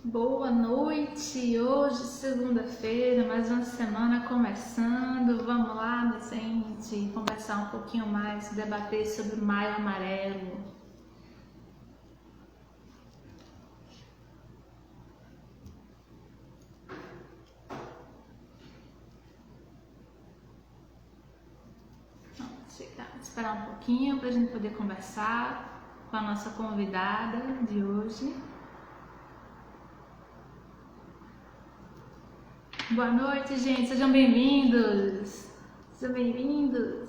Boa noite! Hoje, segunda-feira, mais uma semana começando. Vamos lá, minha gente, conversar um pouquinho mais, debater sobre o Maio Amarelo. Vamos esperar um pouquinho para a gente poder conversar com a nossa convidada de hoje. Boa noite, gente, sejam bem-vindos! Sejam bem-vindos!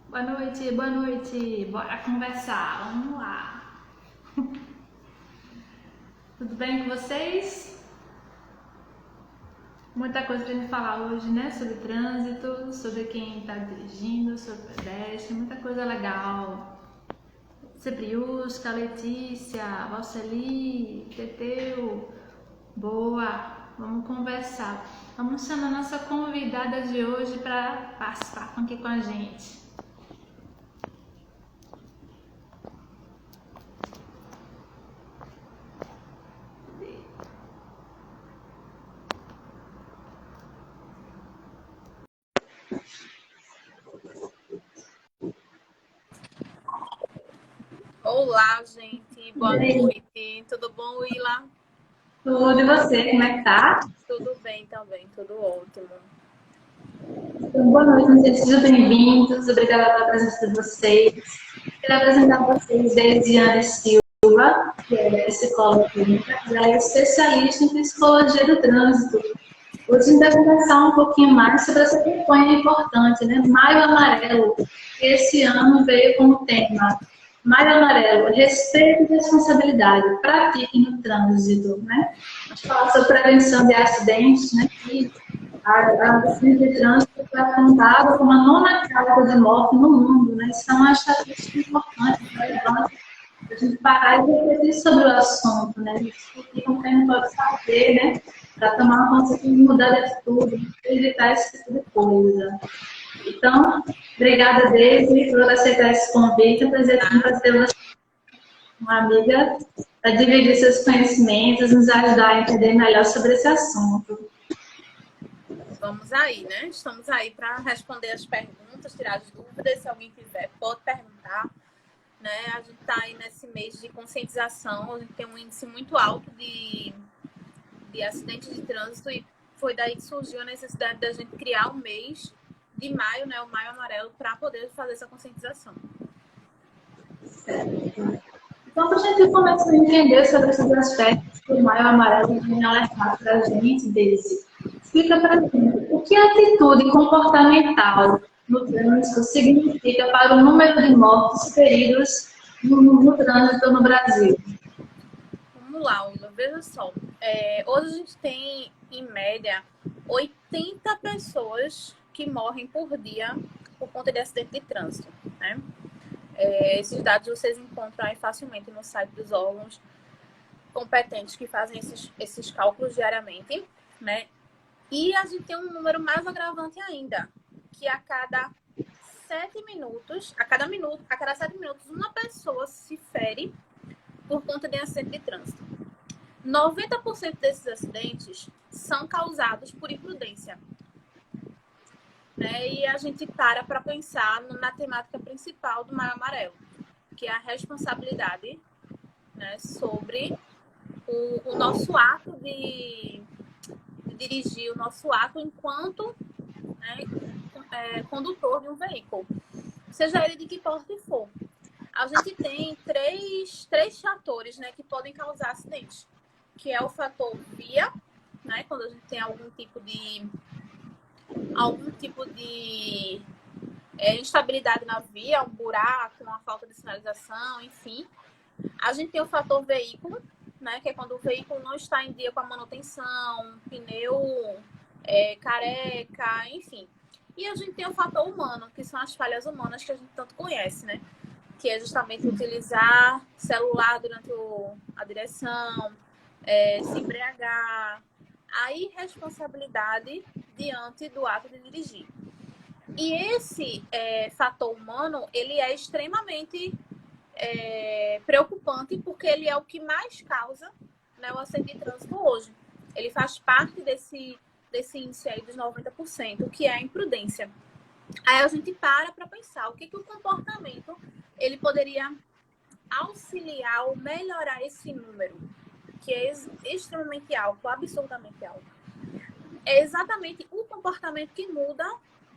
Boa noite, boa noite! Bora conversar, vamos lá! Tudo bem com vocês? Muita coisa pra gente falar hoje, né? Sobre trânsito, sobre quem está dirigindo, sobre pedestre, muita coisa legal. Cebriusca, Letícia, Valceli, Teteu, boa, vamos conversar. Vamos chamar a nossa convidada de hoje para participar aqui com a gente. Olá, gente. Boa noite. Tudo bom, Willa? Tudo, e você, como é que tá? Tudo bem também, tudo ótimo. Então, boa noite, sejam bem-vindos. Obrigada pela presença de vocês. Quero apresentar a vocês Desiane Silva, que é psicóloga clínica, e ela é especialista em psicologia do trânsito. Hoje a gente vai conversar um pouquinho mais sobre essa campanha importante, né? Maio Amarelo, que esse ano veio como tema. Maio Amarelo, respeito e responsabilidade, pratiquem no trânsito, né? A gente fala sobre prevenção de acidentes, né? E a acidente de trânsito foi apontada como a nona causa de morte no mundo, né? Isso é uma estatística importante, relevante, a gente parar e refletir sobre o assunto, né? Discutir com quem pode saber, né? Para tomar uma consciência de mudar de atitude, evitar esse tipo de coisa. Então, obrigada, Deise, por aceitar esse convite. É um prazer ter você, uma amiga, para dividir seus conhecimentos, nos ajudar a entender melhor sobre esse assunto. Vamos aí, né? Estamos aí para responder as perguntas, tirar as dúvidas. Se alguém quiser, pode perguntar. Né? A gente está aí nesse mês de conscientização. A gente tem um índice muito alto de acidentes de trânsito e foi daí que surgiu a necessidade da gente criar um mês de maio, né? O Maio Amarelo, para poder fazer essa conscientização. Certo. Então, para a gente começar a entender sobre esses aspectos que o Maio Amarelo vem alertar para a gente, Deise, explica para a gente o que a atitude comportamental no trânsito significa para o número de mortes e feridos no trânsito no Brasil. Vamos lá, Willa, veja só. Hoje a gente tem, em média, 80 pessoas que morrem por dia por conta de acidente de trânsito, né? Esses dados vocês encontram aí facilmente no site dos órgãos competentes que fazem esses cálculos diariamente, né? E a gente tem um número mais agravante ainda, que a cada 7 minutos, a cada 7 minutos, uma pessoa se fere por conta de acidente de trânsito. 90% desses acidentes são causados por imprudência. Né? E a gente para pensar na temática principal do Maio Amarelo, que é a responsabilidade, né, sobre o nosso ato de dirigir, o nosso ato enquanto, né, condutor de um veículo, seja ele de que porte for. A gente tem três fatores, né, que podem causar acidentes, que é o fator via, né, quando a gente tem algum tipo de instabilidade na via, um buraco, uma falta de sinalização, enfim. A gente tem o fator veículo, né, que é quando o veículo não está em dia com a manutenção, pneu careca, enfim. E a gente tem o fator humano, que são as falhas humanas que a gente tanto conhece, né? Que é justamente utilizar celular durante a direção, se embriagar, a irresponsabilidade diante do ato de dirigir. E esse fator humano, ele é extremamente preocupante, porque ele é o que mais causa, né, o acidente de trânsito hoje. Ele faz parte desse índice aí dos 90%, que é a imprudência. Aí a gente para pensar o que o comportamento ele poderia auxiliar ou melhorar esse número, que é extremamente alto, absurdamente alto. É exatamente o comportamento que muda,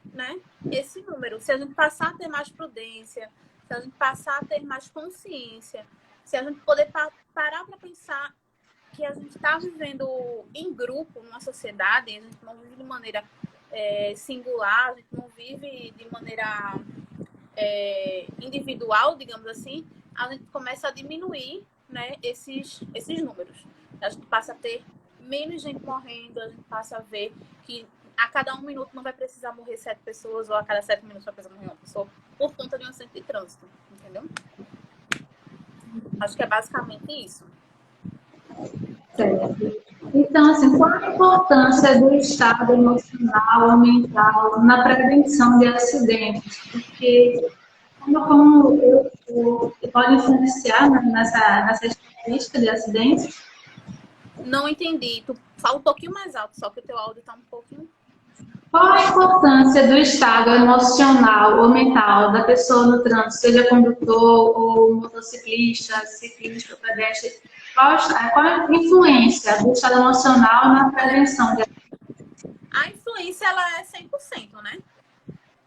né, esse número. Se a gente passar a ter mais prudência, se a gente passar a ter mais consciência, se a gente poder parar para pensar que a gente está vivendo em grupo, numa sociedade, a gente não vive de maneira singular, a gente não vive de maneira individual, digamos assim, a gente começa a diminuir, né, esses números. A gente passa a ter menos gente morrendo, a gente passa a ver que a cada 1 minuto não vai precisar morrer 7 pessoas, ou a cada 7 minutos vai precisar morrer uma pessoa por conta de um acidente de trânsito, entendeu? Acho que é basicamente isso. Certo. Então, assim, qual a importância do estado emocional ou mental na prevenção de acidentes? Porque como eu pode influenciar nessa estatística de acidentes? Não entendi. Tu fala um pouquinho mais alto, só que o teu áudio está um pouquinho... Qual a importância do estado emocional ou mental da pessoa no trânsito, seja condutor ou motociclista, ciclista, pedestre? Qual a influência do estado emocional na prevenção de acidentes? A influência, ela é 100%, né?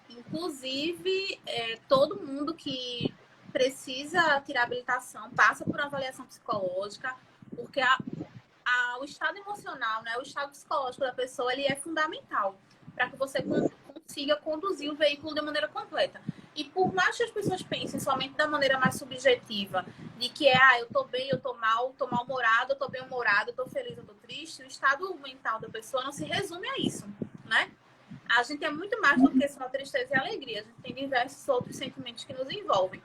Inclusive, todo mundo que precisa tirar habilitação passa por avaliação psicológica, porque o estado emocional, né, o estado psicológico da pessoa, ele é fundamental para que você consiga conduzir o veículo de maneira completa. E por mais que as pessoas pensem somente da maneira mais subjetiva, de que eu tô bem, eu tô mal-humorado, eu tô bem-humorado, eu tô feliz, eu tô triste, o estado mental da pessoa não se resume a isso, né? A gente é muito mais do que só tristeza e alegria. A gente tem diversos outros sentimentos que nos envolvem.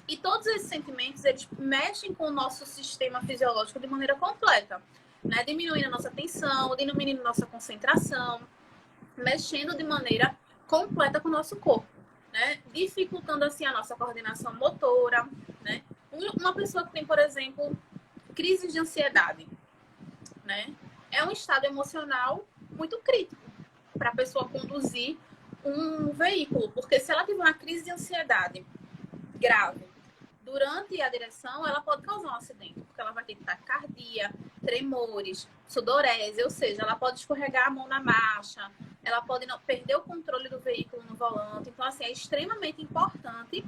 E todos esses sentimentos, eles mexem com o nosso sistema fisiológico de maneira completa, né? Diminuindo a nossa tensão, diminuindo a nossa concentração, mexendo de maneira completa com o nosso corpo, né? Dificultando, assim, a nossa coordenação motora, né? Uma pessoa que tem, por exemplo, crises de ansiedade, né? É um estado emocional muito crítico para a pessoa conduzir um veículo, porque se ela tiver uma crise de ansiedade grave durante a direção, ela pode causar um acidente, porque ela vai ter taquicardia, tremores, sudorese, ou seja, ela pode escorregar a mão na marcha, ela pode perder o controle do veículo no volante. Então, assim, é extremamente importante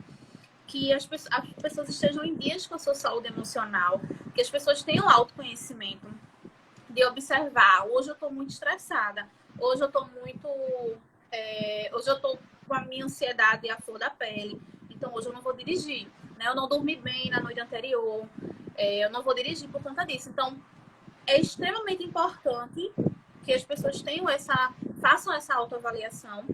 que as pessoas estejam em dias com a sua saúde emocional, que as pessoas tenham autoconhecimento, de observar, hoje eu estou muito estressada, hoje eu estou muito... hoje eu estou com a minha ansiedade à flor da pele, então hoje eu não vou dirigir, né? Eu não dormi bem na noite anterior, eu não vou dirigir por conta disso. Então, é extremamente importante que as pessoas façam essa autoavaliação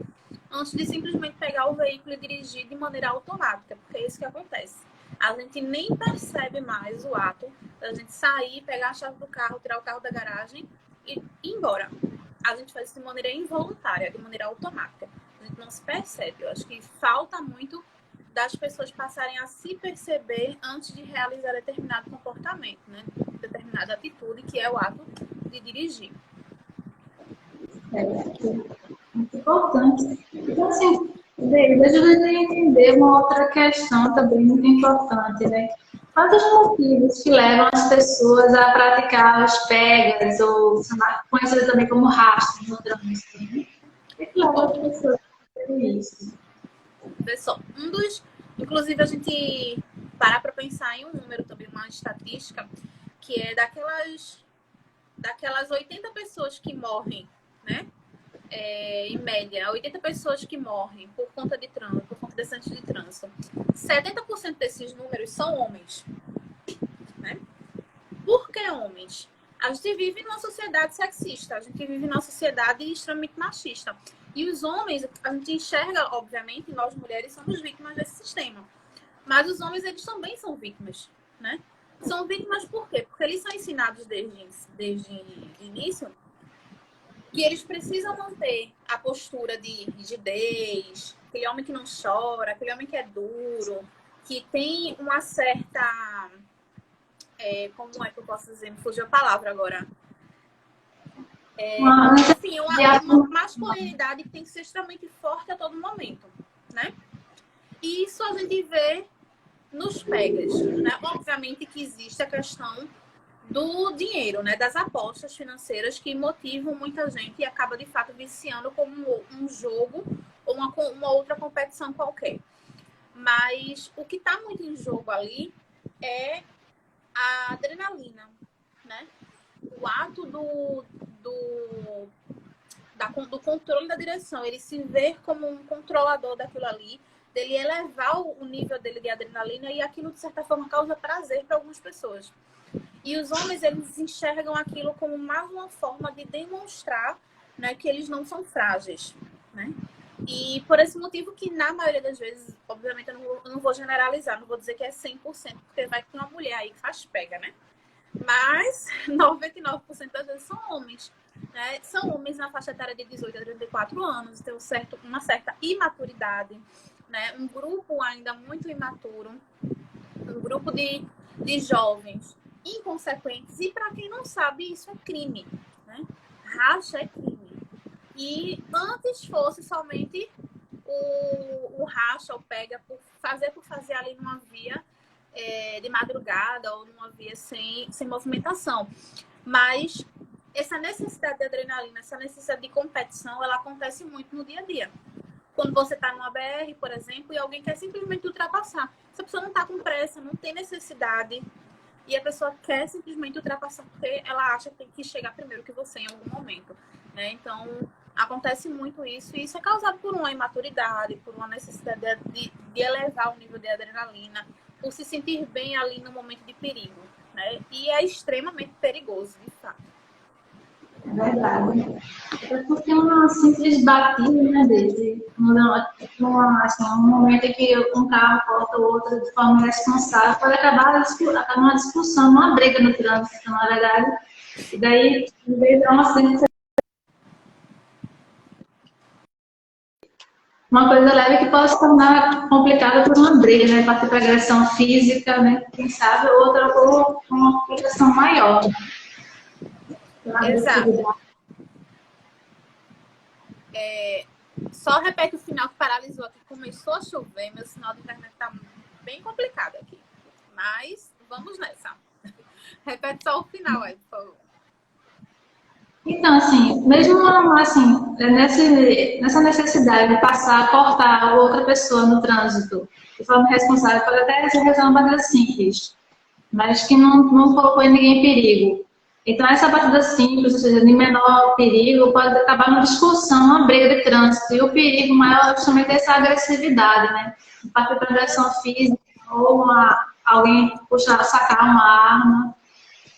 antes de simplesmente pegar o veículo e dirigir de maneira automática, porque é isso que acontece. A gente nem percebe mais o ato da gente sair, pegar a chave do carro, tirar o carro da garagem e ir embora. A gente faz isso de maneira involuntária, de maneira automática. A gente não se percebe. Eu acho que falta muito das pessoas passarem a se perceber antes de realizar determinado comportamento, né? Determinada atitude, que é o ato de dirigir. Muito importante. Então, assim, deixa eu entender uma outra questão também muito importante, né? Quais os motivos que levam as pessoas a praticar as pegas, ou conhecidas também como rastros no trânsito? Né? O que leva as pessoas a fazer isso? Pessoal, inclusive a gente parar para pensar em um número também, uma estatística, que é daquelas 80 pessoas que morrem, né? Em média, 80 pessoas que morrem por conta de trânsito, por conta de acidentes de trânsito. 70% desses números são homens, né? Por que homens? A gente vive numa sociedade sexista, a gente vive numa sociedade extremamente machista. E os homens, a gente enxerga, obviamente, nós mulheres somos vítimas desse sistema. Mas os homens, eles também são vítimas, né? São vítimas por quê? Porque eles são ensinados desde o início que eles precisam manter a postura de rigidez, aquele homem que não chora, aquele homem que é duro, que tem uma certa... como é que eu posso dizer? Me fugiu a palavra agora. Enfim, uma masculinidade que tem que ser extremamente forte a todo momento, né? E isso a gente vê nos pegas, né? Obviamente que existe a questão do dinheiro, né? Das apostas financeiras que motivam muita gente e acaba, de fato, viciando como um jogo ou uma outra competição qualquer. Mas o que está muito em jogo ali é a adrenalina, né? O ato do controle da direção, ele se ver como um controlador daquilo ali, dele elevar o nível dele de adrenalina, e aquilo, de certa forma, causa prazer para algumas pessoas. E os homens, eles enxergam aquilo como mais uma forma de demonstrar, né, que eles não são frágeis, né? E por esse motivo que, na maioria das vezes, obviamente eu não vou generalizar, não vou dizer que é 100%, porque vai ter uma mulher aí que faz pega, né? Mas 99% das vezes são homens, né? São homens na faixa etária de 18 a 34 anos, tem uma certa imaturidade, né? Um grupo ainda muito imaturo, um grupo de jovens inconsequentes, e para quem não sabe, isso é crime, né? Racha é crime. E antes fosse somente o racha, ou pega por fazer ali numa via de madrugada ou numa via sem movimentação. Mas essa necessidade de adrenalina, essa necessidade de competição, ela acontece muito no dia a dia. Quando você está numa BR, por exemplo, e alguém quer simplesmente ultrapassar. Essa pessoa não está com pressa, não tem necessidade, e a pessoa quer simplesmente ultrapassar porque ela acha que tem que chegar primeiro que você em algum momento, né? Então, acontece muito isso, e isso é causado por uma imaturidade, por uma necessidade de elevar o nível de adrenalina, por se sentir bem ali no momento de perigo, né? E é extremamente perigoso, de fato. É verdade. É porque uma simples batida, né, desse, assim, um momento em que um carro corta o outro de forma irresponsável, pode acabar uma discussão, uma briga no trânsito, na verdade. E daí, em vez de um acidente, uma coisa leve que pode se tornar complicada por uma briga, né? Partir para agressão física, né? Quem sabe, outra por uma complicação maior. Exato. Só repete o final que paralisou aqui. Começou a chover, meu sinal de internet tá bem complicado aqui. Mas vamos nessa. Repete só o final aí, por favor. Então, assim, mesmo assim, nessa necessidade de passar, cortar outra pessoa no trânsito de forma responsável, pode até ser resolver uma batida simples, mas que não colocou ninguém em perigo. Então, essa batida simples, ou seja, de menor perigo, pode acabar numa discussão, uma briga de trânsito. E o perigo maior é justamente essa agressividade, né? Partir para agressão física, ou alguém sacar uma arma.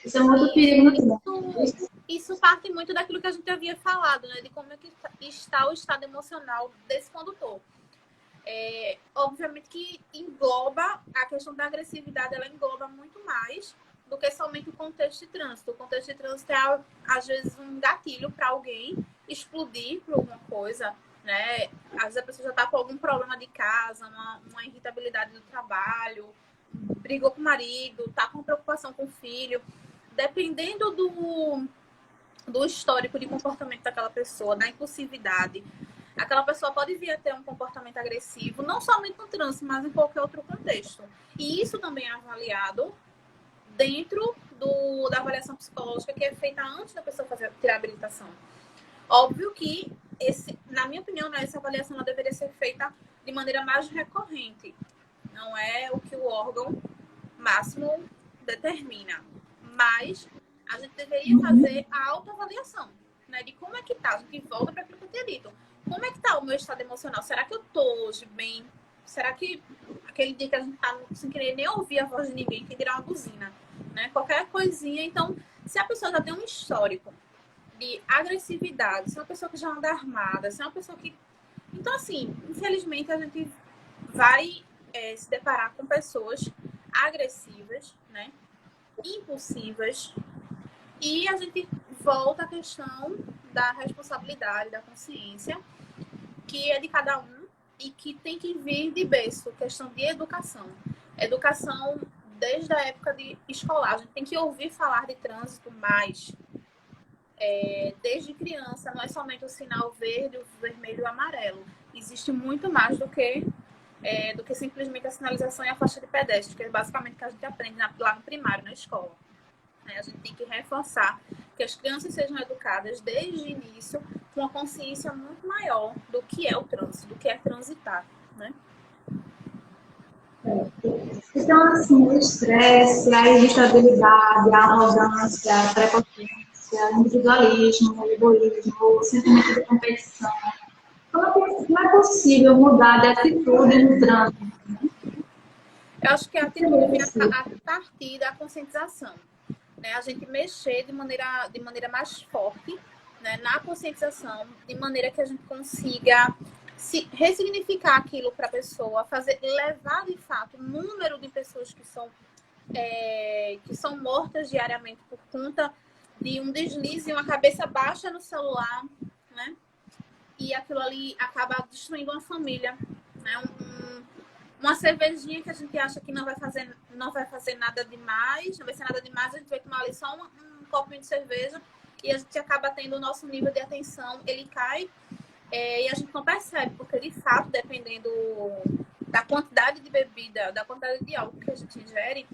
Isso é muito perigo no trânsito. Isso parte muito daquilo que a gente havia falado, né? De como é que está o estado emocional desse condutor. Obviamente que engloba a questão da agressividade, ela engloba muito mais do que somente o contexto de trânsito. O contexto de trânsito é, às vezes, um gatilho para alguém explodir por alguma coisa, né? Às vezes a pessoa já está com algum problema de casa, uma irritabilidade do trabalho, brigou com o marido, está com preocupação com o filho. Dependendo do histórico de comportamento daquela pessoa, da impulsividade, aquela pessoa pode vir a ter um comportamento agressivo, não somente no trânsito, mas em qualquer outro contexto. E isso também é avaliado dentro da avaliação psicológica, que é feita antes da pessoa tirar a habilitação. Óbvio que, na minha opinião, né, essa avaliação ela deveria ser feita de maneira mais recorrente. Não é o que o órgão máximo determina. Mas a gente deveria fazer a autoavaliação, né? De como é que tá. A gente volta para aquilo que eu tinha dito. Como é que tá o meu estado emocional? Será que eu tô hoje bem? Será que aquele dia que a gente tá sem querer nem ouvir a voz de ninguém, que dirá uma buzina, né? Qualquer coisinha. Então, se a pessoa já tem um histórico de agressividade, se é uma pessoa que já anda armada, se é uma pessoa que... Então, assim, infelizmente a gente vai se deparar com pessoas agressivas, né? Impulsivas, e a gente volta à questão da responsabilidade, da consciência, que é de cada um e que tem que vir de berço, questão de educação. Educação desde a época de escolar. A gente tem que ouvir falar de trânsito mais. Desde criança, não é somente o sinal verde, o vermelho e o amarelo. Existe muito mais do que simplesmente a sinalização e a faixa de pedestre, que é basicamente o que a gente aprende lá no primário, na escola. A gente tem que reforçar que as crianças sejam educadas desde o início com uma consciência muito maior do que é o trânsito, do que é transitar, né? Então, assim, o estresse, a irritabilidade, a arrogância, a prepotência, o individualismo, o egoísmo, o sentimento de competição. Como é possível mudar de atitude no trânsito? Eu acho que a atitude vem a partir da conscientização. Né? A gente mexer de maneira mais forte, né? Na conscientização, de maneira que a gente consiga ressignificar aquilo para a pessoa, levar de fato o número de pessoas que são mortas diariamente por conta de um deslize, uma cabeça baixa no celular, né? E aquilo ali acaba destruindo uma família, né? Uma cervejinha que a gente acha que não vai fazer nada demais, não vai ser nada demais, a gente vai tomar ali só um copinho de cerveja e a gente acaba tendo o nosso nível de atenção, ele cai e a gente não percebe, porque de fato, dependendo da quantidade de bebida, da quantidade de álcool que a gente ingere,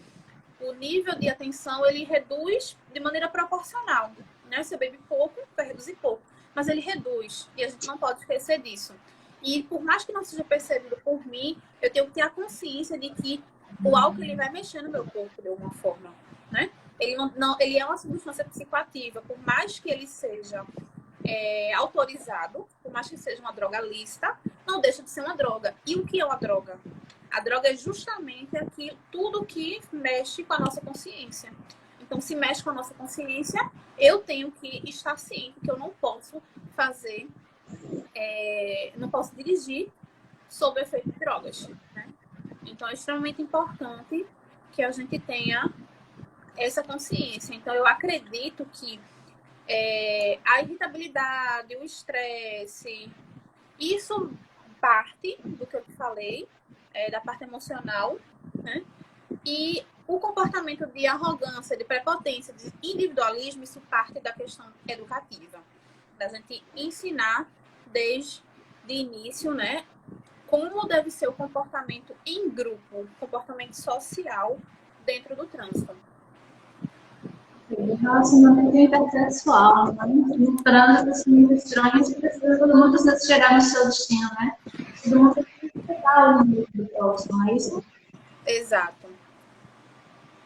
o nível de atenção ele reduz de maneira proporcional, né? Você bebe pouco, vai reduzir pouco, mas ele reduz e a gente não pode esquecer disso. E por mais que não seja percebido por mim, eu tenho que ter a consciência de que o álcool ele vai mexer no meu corpo de alguma forma, né? Ele é uma substância psicoativa, por mais que ele seja autorizado, por mais que seja uma droga lícita, não deixa de ser uma droga. E o que é uma droga? A droga é justamente tudo que mexe com a nossa consciência. Então, se mexe com a nossa consciência, eu tenho que estar ciente que eu não posso não posso dirigir sob o efeito de drogas, né? Então, é extremamente importante que a gente tenha essa consciência. Então, eu acredito que a irritabilidade, o estresse, isso parte do que eu te falei, da parte emocional, né? E o comportamento de arrogância, de prepotência, de individualismo, isso parte da questão educativa. Da gente ensinar desde o início, né? Como deve ser o comportamento em grupo, o comportamento social dentro do trânsito. O relacionamento interpessoal, né? No trânsito, assim, estranhos, precisa todo mundo chegar no seu destino, né? Todo mundo tem que respeitar o limite do próximo, não é isso? Exato.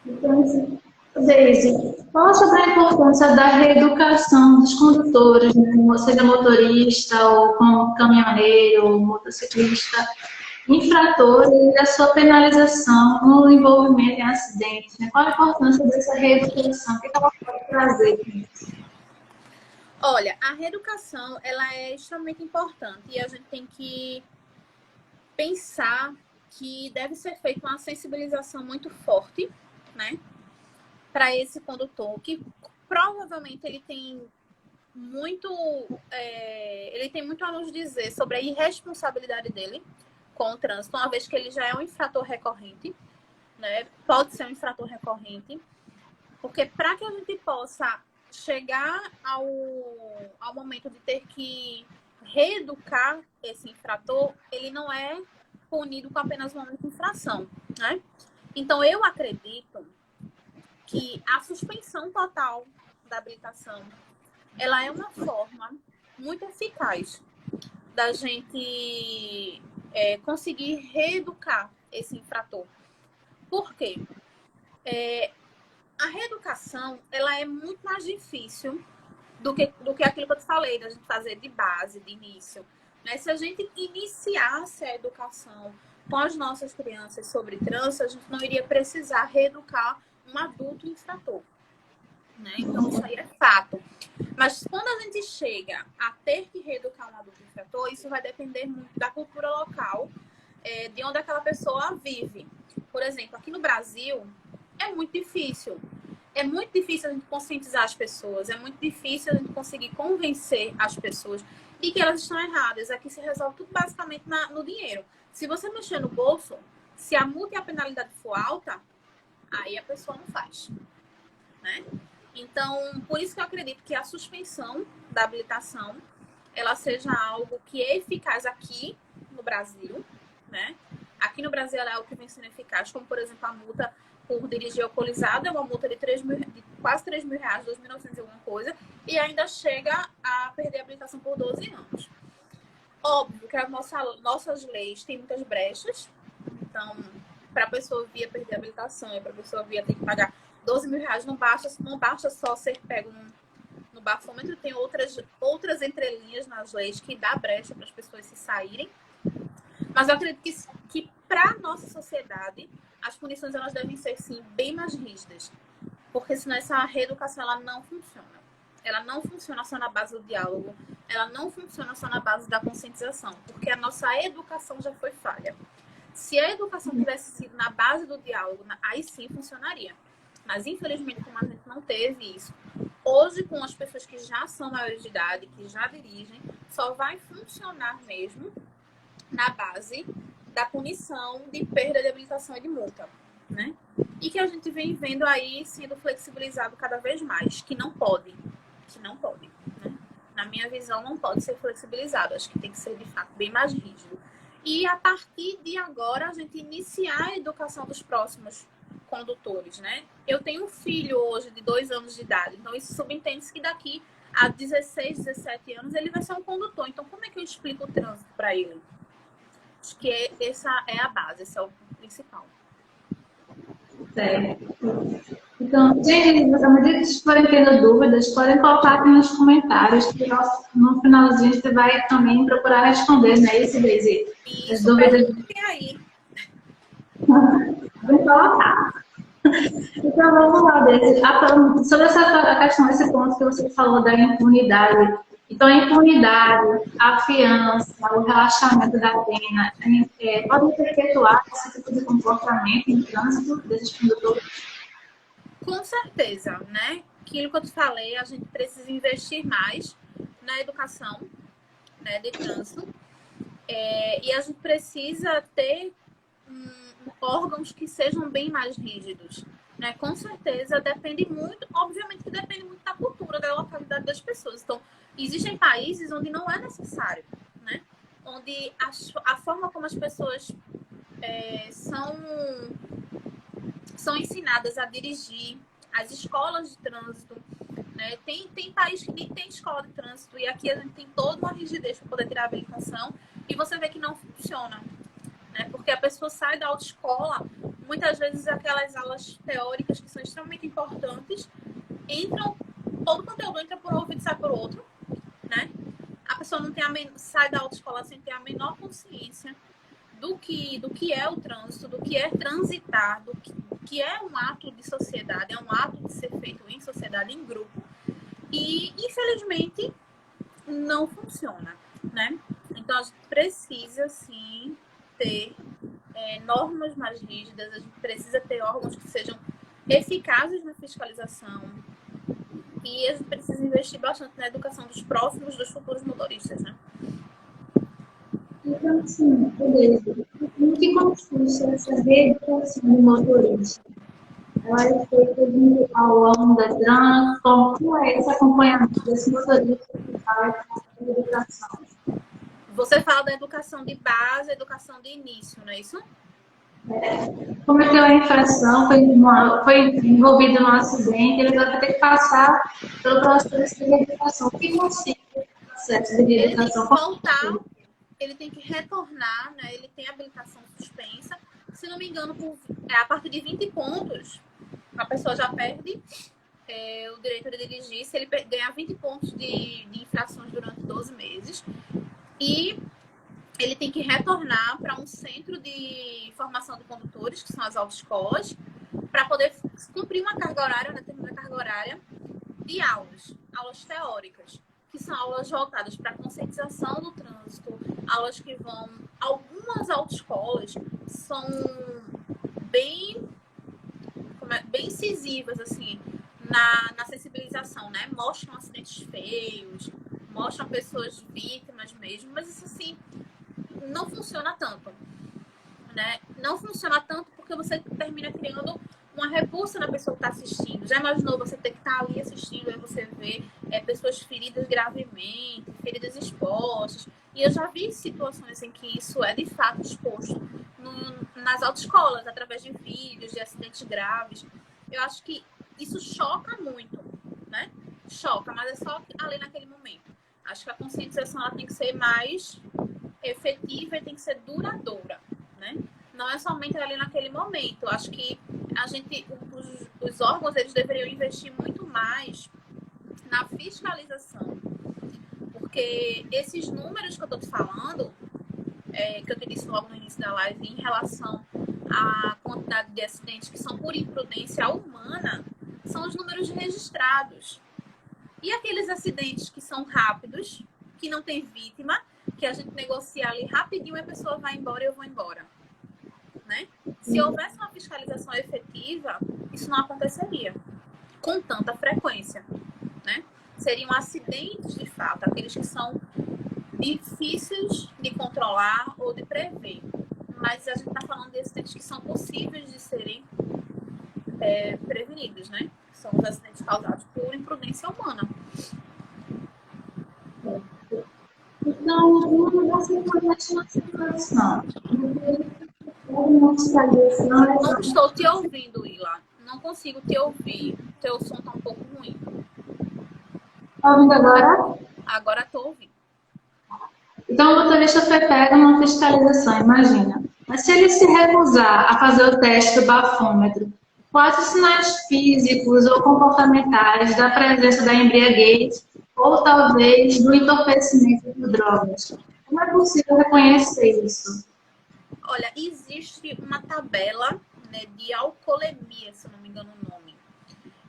Então, assim, Deise, fala sobre a importância da reeducação dos condutores, né? Seja motorista, ou caminhoneiro, ou motociclista, infrator e a sua penalização no envolvimento em acidentes. Né? Qual a importância dessa reeducação? O que ela pode trazer com isso? Olha, a reeducação ela é extremamente importante e a gente tem que pensar que deve ser feita uma sensibilização muito forte, né, para esse condutor, que provavelmente ele tem muito a nos dizer sobre a irresponsabilidade dele com o trânsito, uma vez que ele já é um infrator recorrente, né, pode ser um infrator recorrente, porque para que a gente possa chegar ao momento de ter que reeducar esse infrator, ele não é punido com apenas uma única infração, né? Então, eu acredito que a suspensão total da habilitação, ela é uma forma muito eficaz da gente conseguir reeducar esse infrator. Por quê? A reeducação, ela é muito mais difícil do que aquilo que eu te falei, da gente fazer de base, de início. Né? Se a gente iniciasse a educação com as nossas crianças sobre trânsito, a gente não iria precisar reeducar um adulto infrator. Né? Então, isso aí é fato. Mas quando a gente chega a ter que reeducar um adulto infrator, isso vai depender muito da cultura local, de onde aquela pessoa vive. Por exemplo, aqui no Brasil, é muito difícil. É muito difícil a gente conscientizar as pessoas, é muito difícil a gente conseguir convencer as pessoas de que elas estão erradas. Aqui se resolve tudo basicamente no dinheiro. Se você mexer no bolso, Se a multa e a penalidade for alta, aí a pessoa não faz, né? Então, por isso que eu acredito que a suspensão da habilitação, ela seja algo que é eficaz aqui no Brasil, né? Aqui no Brasil ela é algo que vem sendo eficaz, como, por exemplo, a multa por dirigir alcoolizado, é uma multa de quase 3 mil reais, 2.900 e alguma coisa, e ainda chega a perder a habilitação por 12 anos. Óbvio que as nossas leis têm muitas brechas, então, para a pessoa vir a perder a habilitação e para a pessoa vir a ter que pagar 12 mil reais, não basta só ser pego no bafômetro, tem outras entrelinhas nas leis que dá brecha para as pessoas se saírem. Mas eu acredito que para a nossa sociedade, as punições elas devem ser, sim, bem mais rígidas. Porque senão essa reeducação ela não funciona. Ela não funciona só na base do diálogo. Ela não funciona só na base da conscientização. Porque a nossa educação já foi falha. Se a educação tivesse sido na base do diálogo, aí sim funcionaria. Mas, infelizmente, como a gente não teve isso, hoje, com as pessoas que já são maiores de idade, que já dirigem, só vai funcionar mesmo na base da punição de perda de habilitação e de multa, né? E que a gente vem vendo aí sendo flexibilizado cada vez mais, que não pode, né? Na minha visão, não pode ser flexibilizado. Acho que tem que ser, de fato, bem mais rígido. E, a partir de agora, a gente iniciar a educação dos próximos condutores, né? Eu tenho um filho hoje de 2 anos de idade, então isso subentende-se que daqui a 16, 17 anos ele vai ser um condutor. Então, como é que eu explico o trânsito para ele? Acho que essa é a base, esse é o principal. Certo. Então, gente, à medida que vocês forem tendo dúvidas, podem colocar aqui nos comentários, que no finalzinho você vai também procurar responder, né? Isso, Daisy? As dúvidas. Aí. Vou colocar. Então, vamos lá, Daisy. Sobre essa questão, esse ponto que você falou da impunidade. Então, a impunidade, a fiança, o relaxamento da pena, podem perpetuar esse tipo de comportamento em trânsito desses condutores? Com certeza, né? Aquilo que eu te falei, a gente precisa investir mais na educação, né, de trânsito. E a gente precisa ter órgãos que sejam bem mais rígidos. Né? Com certeza, depende muito, obviamente que depende muito da cultura, da localidade das pessoas. Então, existem países onde não é necessário, né? Onde a forma como as pessoas são ensinadas a dirigir, as escolas de trânsito, né? Tem país que nem tem escola de trânsito e aqui a gente tem toda uma rigidez para poder tirar a habilitação e você vê que não funciona, né? Porque a pessoa sai da autoescola, muitas vezes aquelas aulas teóricas que são extremamente importantes, todo o conteúdo entra por um ouvido e sai por outro, né? A pessoa não tem sai da autoescola sem ter a menor consciência do que é o trânsito, do que é transitar, do que é um ato de sociedade, é um ato de ser feito em sociedade, em grupo. E, infelizmente, não funciona, né? Então, a gente precisa, sim, ter normas mais rígidas, a gente precisa ter órgãos que sejam eficazes na fiscalização e a gente precisa investir bastante na educação dos futuros motoristas, né? Então, assim, beleza. No que consiste essa reeducação do motorista? Ela é feita ao longo da trânsito? Como é esse acompanhamento desse motorista que faz a educação? Você fala da educação de base, educação de início, não é isso? Cometeu a infração, foi envolvido num acidente, ele vai ter que passar pelo processo de reeducação. O que consiste o processo de reeducação? Ele tem que retornar, né? Ele tem habilitação suspensa. Se não me engano, a partir de 20 pontos, a pessoa já perde o direito de dirigir. Se ele ganhar 20 pontos de infrações durante 12 meses. E ele tem que retornar para um centro de formação de condutores, que são as autoescolas, para poder cumprir uma carga horária, uma determinada carga horária de aulas teóricas, que são aulas voltadas para a conscientização do trânsito, aulas que vão... Algumas autoescolas são bem incisivas, assim, na sensibilização, né? Mostram acidentes feios, mostram pessoas vítimas mesmo, mas isso, assim, não funciona tanto, né? não funciona tanto porque você termina criando uma repulsa na pessoa que está assistindo. Já imaginou você ter que estar ali assistindo e você vê pessoas feridas gravemente, feridas expostas. E eu já vi situações em que isso é de fato exposto nas autoescolas, através de vídeos, de acidentes graves. Eu acho que isso choca muito, né? Choca, mas é só ali naquele momento. Acho que a conscientização ela tem que ser mais efetiva e tem que ser duradoura, né? Não é somente ali naquele momento. Acho que a gente, os órgãos, eles deveriam investir muito mais na fiscalização. Porque esses números que eu estou te falando, que eu te disse logo no início da live, em relação à quantidade de acidentes que são por imprudência humana, são os números registrados. E aqueles acidentes que são rápidos, que não tem vítima, que a gente negocia ali rapidinho e a pessoa vai embora e eu vou embora. Né? Se houvesse uma fiscalização efetiva, isso não aconteceria com tanta frequência. Né? Seriam acidentes de fato, aqueles que são difíceis de controlar ou de prever. Mas a gente está falando de acidentes que são possíveis de serem prevenidos, né? São os acidentes causados por imprudência humana. Então, não vai ser importante na situação. Não estou te ouvindo, Ila. Não consigo te ouvir. Teu som está um pouco ruim. Está ouvindo agora? Agora estou ouvindo. Então, o motorista foi pego numa fiscalização, imagina. Mas se ele se recusar a fazer o teste do bafômetro, quais os sinais físicos ou comportamentais da presença da embriaguez ou talvez do entorpecimento por drogas? Como é possível reconhecer isso? Olha, existe uma tabela, né, de alcoolemia, se eu não me engano o nome.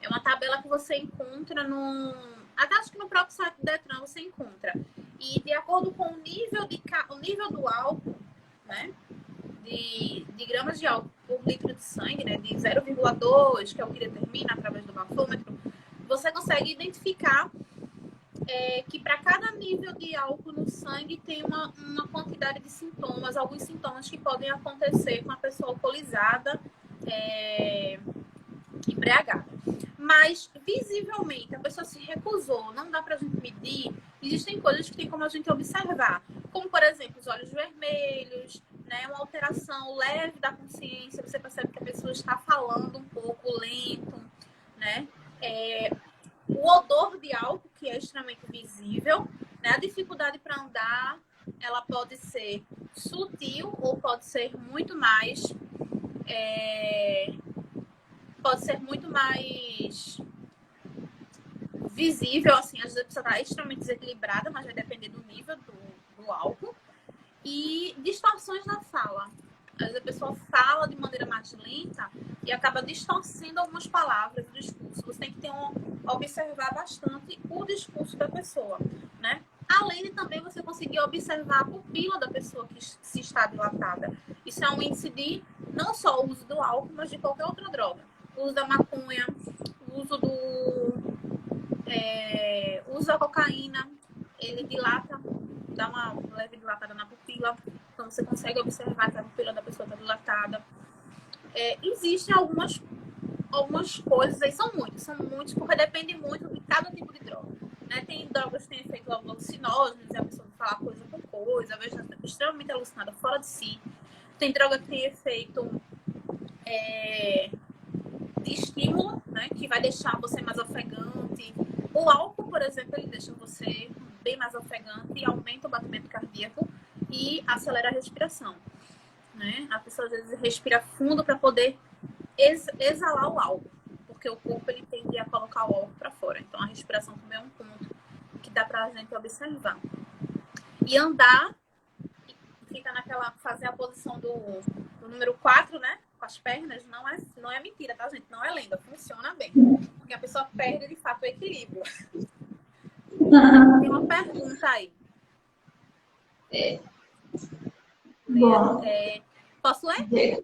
É uma tabela que você encontra até acho que no próprio site do Detran você encontra. E de acordo com o nível do álcool, né, de gramas de álcool por litro de sangue, né, de 0,2, que é o que determina através do bafômetro, você consegue identificar que para cada nível de álcool no sangue tem uma quantidade de sintomas, alguns sintomas que podem acontecer com a pessoa alcoolizada, embriagada. Mas, visivelmente, a pessoa se recusou, não dá pra gente medir, existem coisas que tem como a gente observar, como, por exemplo, os olhos vermelhos, né, uma alteração leve da consciência, você percebe que a pessoa está falando um pouco lento, né, o odor de álcool, que é extremamente visível, né, a dificuldade para andar, ela pode ser sutil ou pode ser muito mais visível, assim, às vezes a pessoa está extremamente desequilibrada, mas vai depender do nível do álcool. E distorções na fala. Às vezes a pessoa fala de maneira mais lenta e acaba distorcendo algumas palavras do discurso. Você tem que observar bastante o discurso da pessoa, né? Além de também você conseguir observar a pupila da pessoa que se está dilatada. Isso é um índice de não só o uso do álcool, mas de qualquer outra droga. O uso da maconha, o uso uso da cocaína, ele dilata, dá uma leve dilatada na pupila, então você consegue observar que a pupila da pessoa está dilatada. Existem algumas coisas, aí são muitos, porque depende muito de cada tipo de droga. Né? Tem drogas que têm efeito alucinógenos, a pessoa falar coisa com coisa, a pessoa está extremamente alucinada, fora de si. Tem droga que tem efeito de estímulo, né? Que vai deixar você mais ofegante. O álcool, por exemplo, ele deixa você bem mais ofegante e aumenta o batimento cardíaco e acelera a respiração. Né? A pessoa às vezes respira fundo para poder exalar o álcool, porque o corpo ele tende a colocar o álcool para fora. Então a respiração também é um ponto que dá para a gente observar. E andar, fica fazer a posição do número 4, né? Com as pernas, não é mentira, tá, gente? Não é lenda, funciona bem. Porque a pessoa perde, de fato, o equilíbrio. Tem uma pergunta aí. Bom. Posso ler?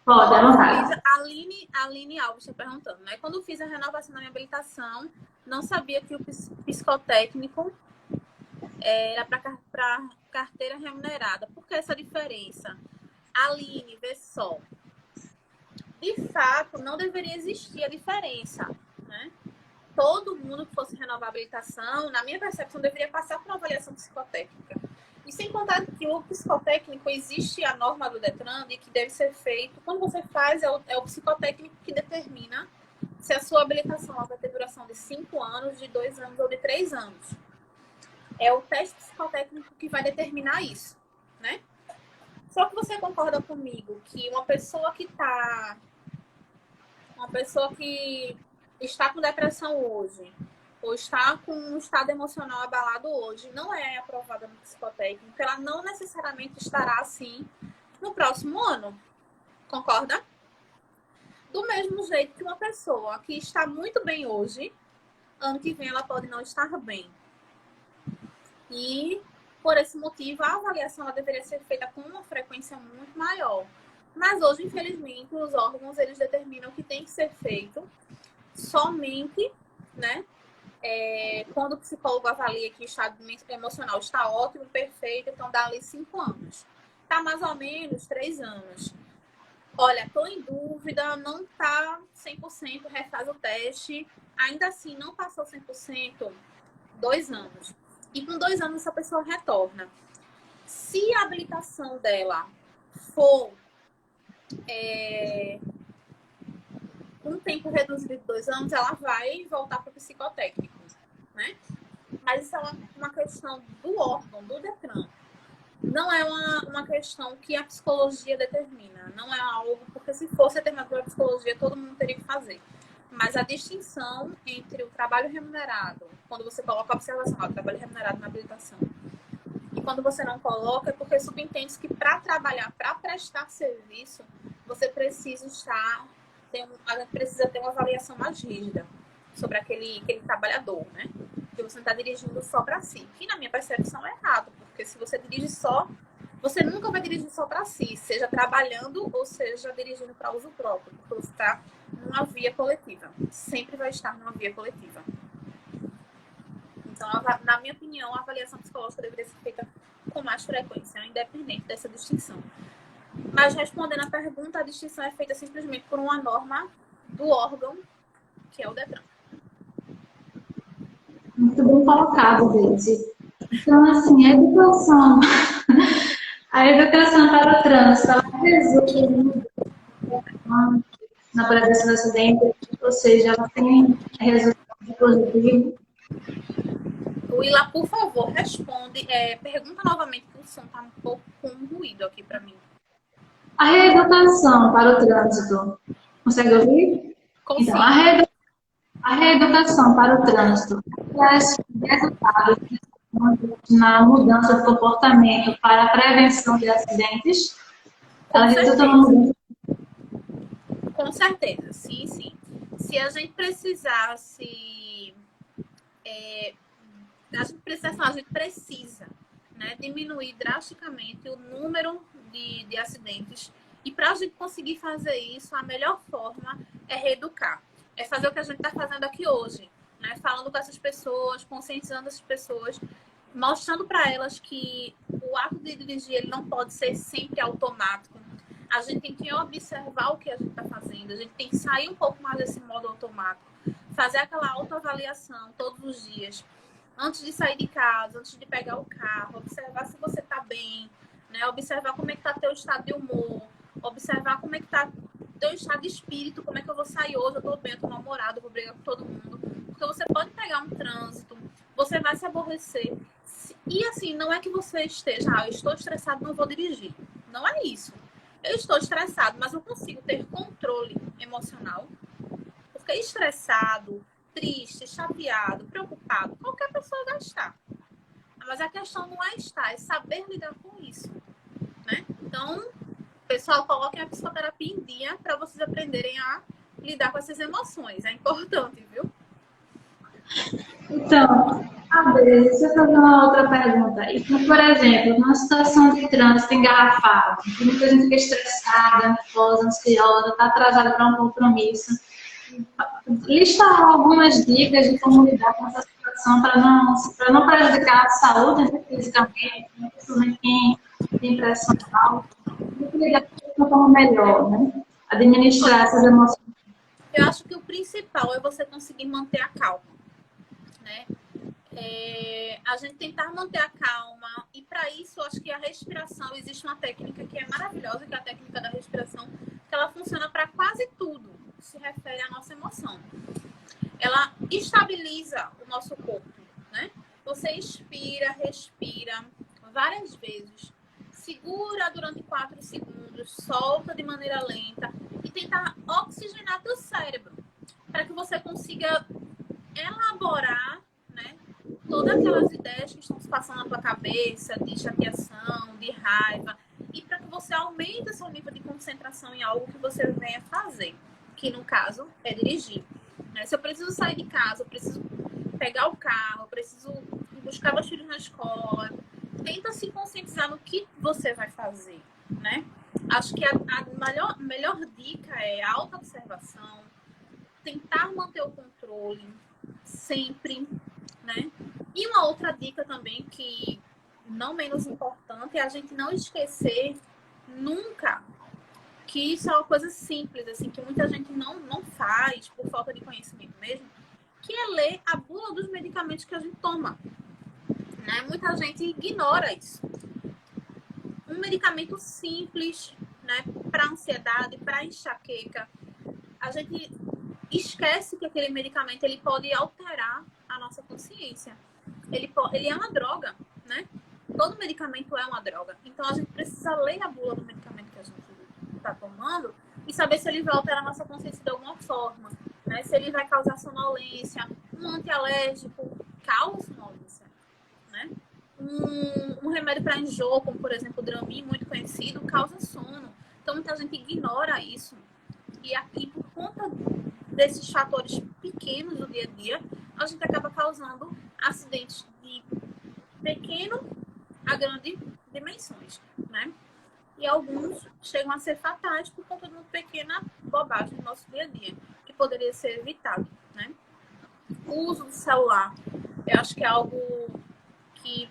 Pode, à vontade. A Aline Alves está perguntando, né? Quando fiz a renovação da minha habilitação, não sabia que o psicotécnico era para carteira remunerada. Por que essa diferença? Aline, vê só. De fato, não deveria existir a diferença, né? Todo mundo que fosse renovar a habilitação, na minha percepção, deveria passar por uma avaliação psicotécnica. E sem contar que o psicotécnico, existe a norma do Detran de que deve ser feito, quando você faz, é o psicotécnico que determina se a sua habilitação vai ter duração de 5 anos, de 2 anos ou de 3 anos. É o teste psicotécnico que vai determinar isso, né? Só que você concorda comigo que uma pessoa que está com depressão hoje, ou está com um estado emocional abalado hoje, não é aprovada no psicotécnico, ela não necessariamente estará assim no próximo ano. Concorda? Do mesmo jeito que uma pessoa que está muito bem hoje, ano que vem ela pode não estar bem. E, por esse motivo, a avaliação ela deveria ser feita com uma frequência muito maior. Mas hoje, infelizmente, os órgãos eles determinam que tem que ser feito somente, né, quando o psicólogo avalia que o estado emocional está ótimo, perfeito, então dá ali 5 anos. Tá mais ou menos 3 anos. Olha, estou em dúvida, não está 100%, refaz o teste. Ainda assim, não passou 100%, 2 anos. E com 2 anos essa pessoa retorna. Se a habilitação dela for um tempo reduzido de 2 anos, ela vai voltar para o psicotécnico, né? Mas isso é uma questão do órgão, do Detran. Não é uma questão que a psicologia determina. Não é algo, porque se fosse determinado pela psicologia, todo mundo teria que fazer. Mas a distinção entre o trabalho remunerado, quando você coloca a observação, o trabalho remunerado na habilitação, e quando você não coloca, é porque subentende que para trabalhar, para prestar serviço, você precisa precisa ter uma avaliação mais rígida sobre aquele trabalhador, né? Que você não está dirigindo só para si. Que na minha percepção é errado, porque se você dirige só, você nunca vai dirigir só para si, seja trabalhando ou seja dirigindo para uso próprio, porque você está numa via coletiva. Sempre vai estar numa via coletiva. Então, na minha opinião, a avaliação psicológica deveria ser feita com mais frequência, independente dessa distinção. Mas, respondendo a pergunta, a distinção é feita simplesmente por uma norma do órgão, que é o Detran. Muito bem colocado, Deise. Então, assim, a educação para o trânsito, ela resulta na prevenção do acidente, ou seja, ela tem resultado positivo. Willa, por favor, responde. Pergunta novamente, que o som está um pouco com ruído aqui para mim. A reeducação para o trânsito, consegue ouvir? Consigo. Então, a reeducação para o trânsito traz resultados na mudança de comportamento para a prevenção de acidentes. Ela resulta numa mudança. Com certeza, sim, sim. Se a gente precisasse... a gente precisa, né, diminuir drasticamente o número de acidentes. E para a gente conseguir fazer isso, a melhor forma é reeducar. É fazer o que a gente está fazendo aqui hoje, né? Falando com essas pessoas, conscientizando essas pessoas, mostrando para elas que o ato de dirigir ele não pode ser sempre automático. A gente tem que observar o que a gente está fazendo, a gente tem que sair um pouco mais desse modo automático, fazer aquela autoavaliação todos os dias. Antes de sair de casa, antes de pegar o carro, observar se você está bem, né? Observar como é que está teu estado de humor, observar como é que está teu estado de espírito, como é que eu vou sair hoje, eu estou bem, eu estou namorado, eu vou brigar com todo mundo. Porque você pode pegar um trânsito, você vai se aborrecer. E assim, não é que você esteja, eu estou estressado, não vou dirigir. Não é isso. Eu estou estressado, mas eu consigo ter controle emocional. Porque estressado, triste, chateado, preocupado, qualquer pessoa vai estar. Mas a questão não é estar, é saber lidar com isso, né? Então, pessoal, coloquem a psicoterapia em dia para vocês aprenderem a lidar com essas emoções. É importante, viu? Então, deixa eu fazer uma outra pergunta. Então, por exemplo, numa situação de trânsito engarrafado, muita gente fica estressada, nervosa, ansiosa, está atrasada para um compromisso. Lista algumas dicas de como lidar com essa situação para não prejudicar a saúde, né, fisicamente, principalmente quem tem pressão alta. lidar de uma forma melhor, né? Administrar essas emoções. Eu acho que o principal é você conseguir manter a calma, né? A gente tentar manter a calma, e para isso, eu acho que a respiração, existe uma técnica que é maravilhosa, que é a técnica da respiração, que ela funciona para quase tudo que se refere à nossa emoção. Ela estabiliza o nosso corpo, né? Você inspira, respira várias vezes, segura durante 4 segundos, solta de maneira lenta e tentar oxigenar teu cérebro para que você consiga elaborar, né, todas aquelas ideias que estão se passando na tua cabeça, de chateação, de raiva, e para que você aumente seu nível de concentração em algo que você venha fazer, que no caso é dirigir. Se eu preciso sair de casa, eu preciso pegar o carro, eu preciso buscar meus filhos na escola, tenta se conscientizar no que você vai fazer, né? Acho que a melhor dica é a autoobservação, tentar manter o controle sempre, né? E uma outra dica também, que não menos importante, é a gente não esquecer nunca que isso é uma coisa simples, assim, que muita gente não faz por falta de conhecimento mesmo, que é ler a bula dos medicamentos que a gente toma, né? Muita gente ignora isso. Um medicamento simples, né, para ansiedade, para enxaqueca, a gente esquece que aquele medicamento ele pode alterar a nossa consciência. Ele é uma droga, né? Todo medicamento é uma droga. Então a gente precisa ler a bula do medicamento que a gente está tomando e saber se ele vai alterar a nossa consciência de alguma forma, né? Se ele vai causar sonolência. Um antialérgico causa sonolência, né? Um remédio para enjoo, como por exemplo o Dramin, muito conhecido, causa sono. Então muita gente ignora isso. E aqui, por conta desses fatores pequenos do dia a dia, a gente acaba causando acidentes de pequeno a grande dimensões, né? E alguns chegam a ser fatais por conta de uma pequena bobagem no nosso dia a dia, que poderia ser evitado, né? O uso do celular, eu acho que é algo que,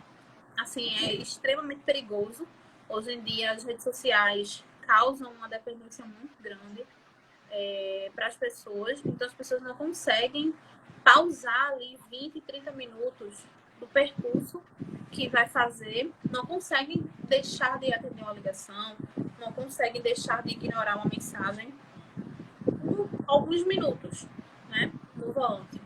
assim, é extremamente perigoso. Hoje em dia, as redes sociais causam uma dependência muito grande para as pessoas, então as pessoas não conseguem pausar ali 20, 30 minutos do percurso que vai fazer, não conseguem deixar de atender uma ligação, não conseguem deixar de ignorar uma mensagem por alguns minutos, né, no volante.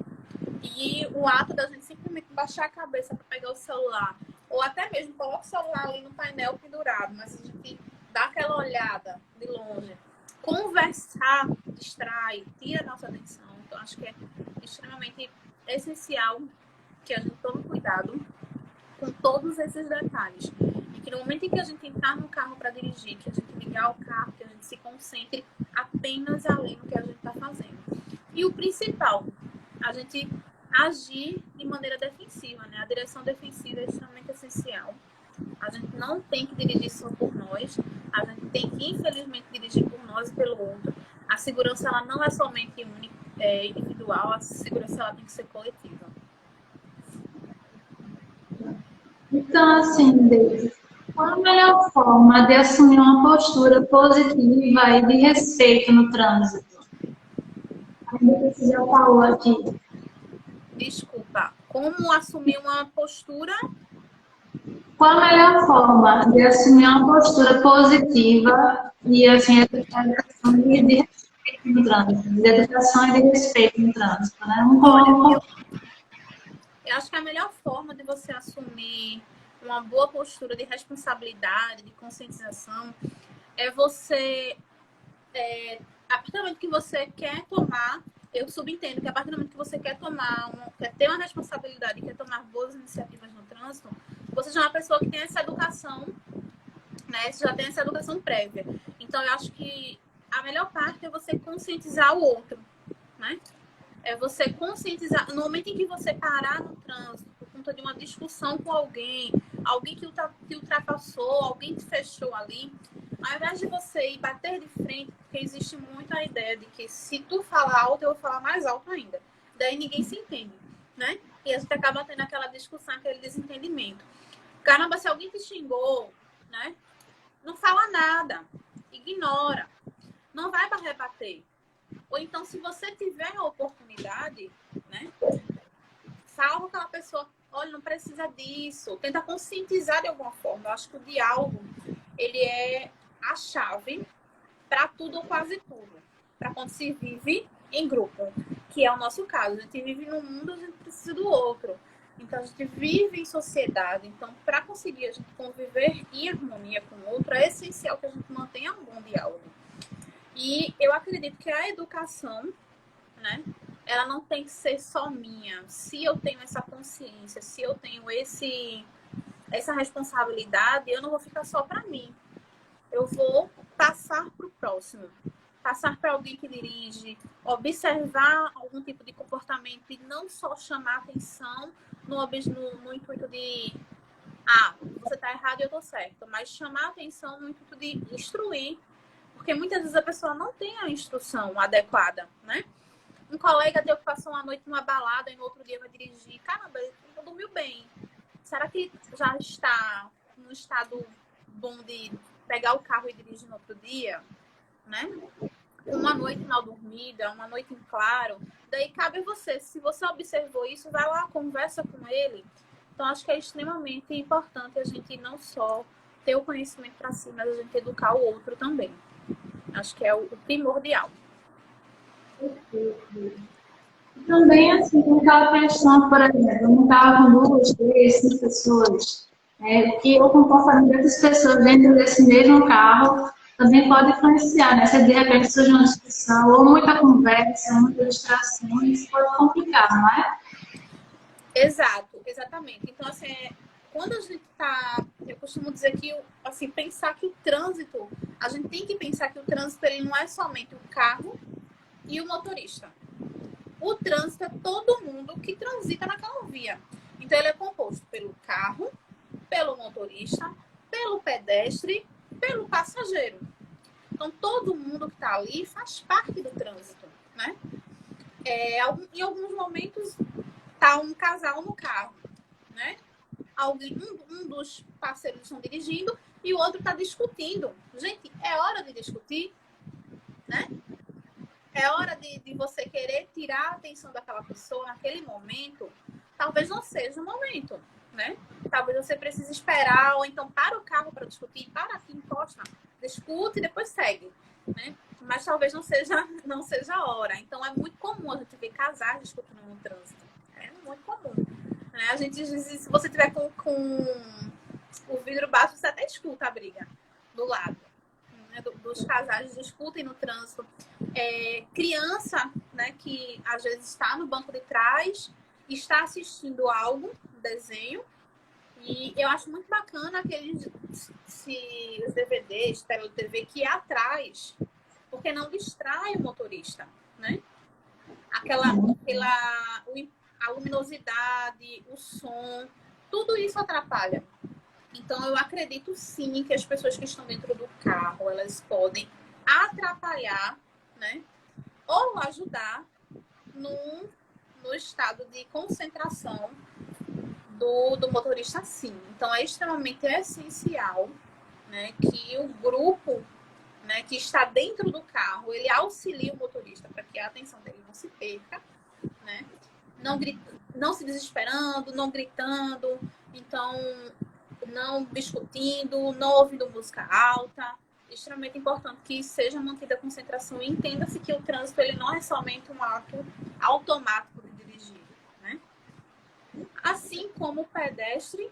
E o ato da gente simplesmente baixar a cabeça para pegar o celular, ou até mesmo colocar o celular ali no painel pendurado, mas a gente dá aquela olhada de longe, conversar, distrai, tira a nossa atenção. Então, acho que é extremamente essencial que a gente tome cuidado com todos esses detalhes. E que no momento em que a gente entrar no carro para dirigir, que a gente ligar o carro, que a gente se concentre apenas ali no que a gente está fazendo. E o principal, a gente agir de maneira defensiva, né? A direção defensiva é extremamente essencial. A gente não tem que dirigir só por nós, a gente tem que, infelizmente, dirigir por nós e pelo outro. A segurança, ela não é somente individual, a segurança, ela tem que ser coletiva. Então, assim, Deise, qual a melhor forma de assumir uma postura positiva e de respeito no trânsito? Ainda que você já falou aqui. Desculpa, como assumir uma postura? Qual a melhor forma de assumir uma postura positiva e, assim, educação de respeito no trânsito? De educação e de respeito no trânsito, né? Olha, eu acho que a melhor forma de você assumir uma boa postura de responsabilidade, de conscientização, é você, a partir do momento que você quer tomar, eu subentendo que a partir do momento que você quer quer ter uma responsabilidade, quer tomar boas iniciativas no trânsito, você já é uma pessoa que tem essa educação, né? Você já tem essa educação prévia. Então, eu acho que a melhor parte é você conscientizar o outro, né? É você conscientizar. No momento em que você parar no trânsito por conta de uma discussão com alguém que ultrapassou, alguém que fechou ali, ao invés de você ir bater de frente, porque existe muito a ideia de que se tu falar alto, eu vou falar mais alto ainda. Daí ninguém se entende, né? E a gente acaba tendo aquela discussão, aquele desentendimento. Caramba, se alguém te xingou, né? Não fala nada. ignora. Não vai para rebater. Ou então, se você tiver a oportunidade, né, fala com aquela pessoa, olha, não precisa disso. Tenta conscientizar de alguma forma. Eu acho que o diálogo, ele é a chave para tudo ou quase tudo. Para quando se vive em grupo, que é o nosso caso. A gente vive num mundo, a gente precisa do outro. Então, a gente vive em sociedade. Então, para conseguir a gente conviver em harmonia com o outro, é essencial que a gente mantenha um bom diálogo. E eu acredito que a educação, né, ela não tem que ser só minha. Se eu tenho essa consciência, se eu tenho essa responsabilidade, eu não vou ficar só para mim. Eu vou passar para o próximo. Passar para alguém que dirige, observar algum tipo de comportamento e não só chamar atenção no intuito de você está errado e eu estou certo, mas chamar atenção no intuito de instruir, porque muitas vezes a pessoa não tem a instrução adequada, né? Um colega teu que passou uma noite numa balada e no outro dia vai dirigir, caramba, ele não dormiu bem. Será que já está num estado bom de pegar o carro e dirigir no outro dia, né? Uma noite mal dormida, uma noite em claro. Daí cabe a você. Se você observou isso, vai lá, conversa com ele. Então, acho que é extremamente importante a gente não só ter o conhecimento para si, mas a gente educar o outro também. Acho que é o primordial. Também, assim, tem aquela questão, por exemplo, eu não estava com 2, 3, 5 pessoas, que o comportamento das pessoas dentro desse mesmo carro também pode influenciar, né? Se de repente surge uma discussão, ou muita conversa, muita distração, isso pode complicar, não é? Exato, exatamente. Então, assim, quando a gente tá... Eu costumo dizer que, assim, pensar que o trânsito... A gente tem que pensar que o trânsito, ele não é somente o carro e o motorista. O trânsito é todo mundo que transita naquela via. Então, ele é composto pelo carro, pelo motorista, pelo pedestre, pelo passageiro. Então, todo mundo que está ali faz parte do trânsito, né? Em alguns momentos, tá um casal no carro, né? Um dos parceiros estão dirigindo e o outro está discutindo. Gente, é hora de discutir, né? É hora de você querer tirar a atenção daquela pessoa naquele momento. Talvez não seja o momento, né? Talvez você precise esperar, ou então para o carro para discutir, para aqui, encosta, discute e depois segue, né? Mas talvez não seja a hora. Então, é muito comum a gente ver casais discutindo no trânsito. É muito comum. Né? A gente diz, se você tiver com o vidro baixo, você até escuta a briga do lado. Né? Dos casais discutem no trânsito. Criança, né, que às vezes está no banco de trás, está assistindo algo, um desenho, e eu acho muito bacana aqueles os DVDs, tela de TV que é atrás, porque não distrai o motorista, né? A luminosidade, o som, tudo isso atrapalha. Então, eu acredito sim que as pessoas que estão dentro do carro, elas podem atrapalhar, né? Ou ajudar no estado de concentração do motorista, sim. Então, é extremamente essencial, né, que o grupo, né, que está dentro do carro, ele auxilie o motorista para que a atenção dele não se perca, né? Não se desesperando, não gritando, então não discutindo, não ouvindo música alta. É extremamente importante que seja mantida a concentração e entenda-se que o trânsito ele não é somente um ato automático de dirigir, né? Assim como o pedestre,